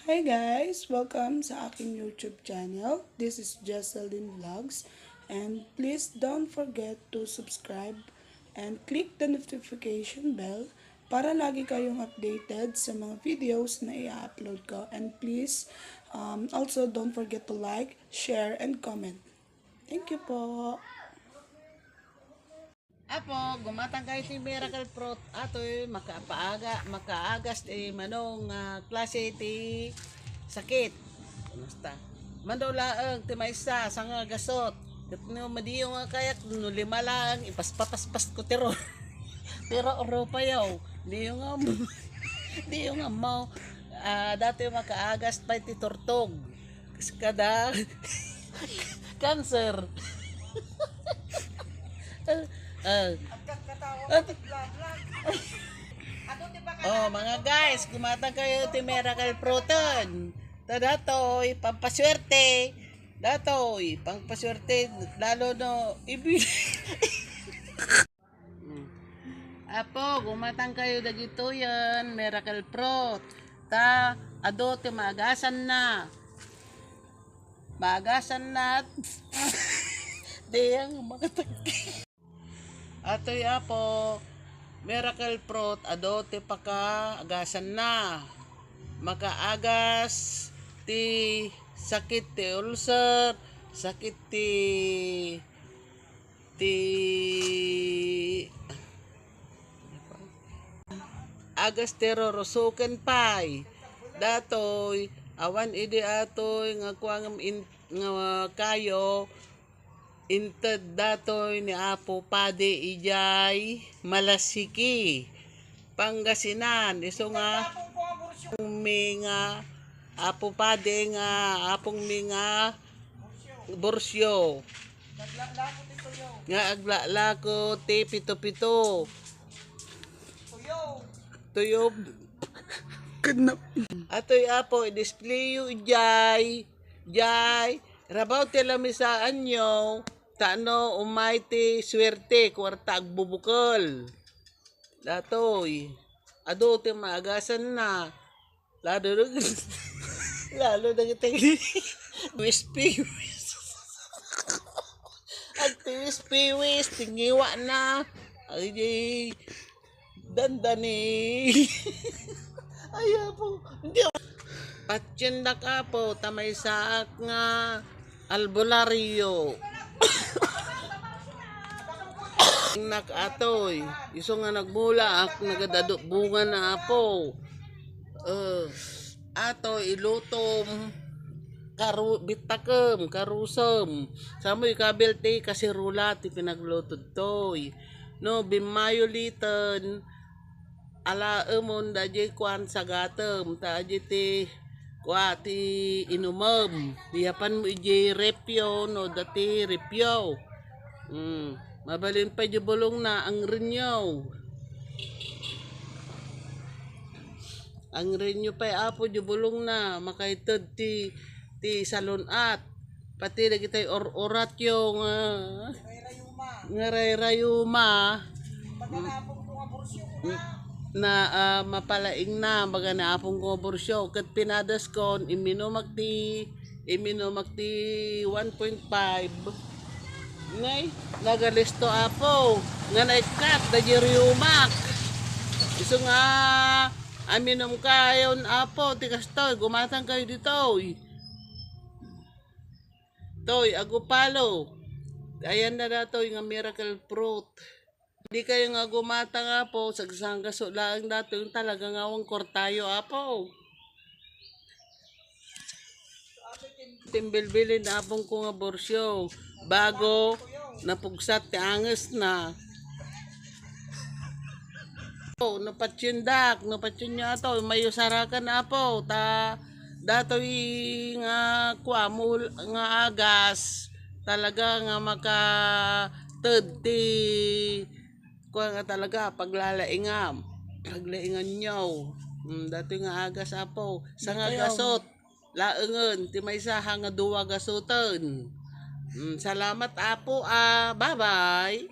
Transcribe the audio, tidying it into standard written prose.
Hi guys! Welcome sa aking YouTube channel. This is Jesseline Vlogs. And please don't forget to subscribe and click the notification bell para lagi kayong updated sa mga videos na i-upload ko. And please, also don't forget to like, share, and comment. Thank you po! Apo, gumatang kayo ti Miracle Fruit. Ato'y makaagas manong klase ti sakit. Basta. Mandolaang ti maysa sa nga gasot. Kat no madiyo nga kayak no lima lang ipaspapas ko tiro. Tiro oro pa yaw. Diyo nga mo. Diyo nga mo. Dati makaagas pa ti tortog. Kada cancer. Oh, mga guys, gumatang kayo ti Miracle Proton. Datoy, pampaswerte. Datoy, pampaswerte. Lalo no, Apo, gumatang kayo dagito yan, Miracle Prot. Adote, maagasan na. Maagasan na. Diyang makatagki. Atoy apo, Miracle Fruit, adote pa ka, agasan na. Makaagas ti sakit ti ulcer, sakit ti agas terorosuken pay. Datoy, awan idi atoy nga kuang nga kayo inted datoy ni Apo Pade ijay Malasiki Pangasinan iso nga nga Apo Pade nga apong nga borsyo nga aglalako ti pito-pito tuyo Ganap! atoy apo i-display yu jay rabaw ti lamisaan nyo tano umayti swerte kwarta agbubukol datoy ado ti maagasan na lalo lalo na kita wispiwis at wispiwis tingiwa na ay dandani ay po hindi patsinda ka po tamay saak nga albularyo nakatoy iso nga nagmula ak nagadado bunga na apo ato ilutom bitakem karusem samoy kabelte kasirula ti pinaglutod toy no bimayo liten ala emon dajay kwan sagatem ta ti ti inumem diyapan mo iji repyo no dati repyo mabalin pa di bulong na ang renyo pa apo di bulong na makaitod ti salon at pati na kita'y orat yung nga rayuma na mapalaing na baga na apong koborsyo kat pinadas kon iminom ti 1.5 ngay nagalisto apo nga naikat da jiriumak iso nga aminom kayon apo tikas toy gumatang kayo dito toy agupalo ayan na datoy nga Miracle Fruit. Hindi kayo nga gumata nga po, sagsanggaso lang dato yung talaga nga wang kortayo apo. Timbilbilin na apong ko nga borsyo, bago napugsat ti anges na. Napatsindak, napatsinyo ato, mayo sarakan na po, dato yung nga kwamul nga agas, talaga nga ti kuha nga talaga paglalaingam nyo dati nga agas apo sa nga gasot laengen ti maysa nga duwa gasoten salamat apo bye bye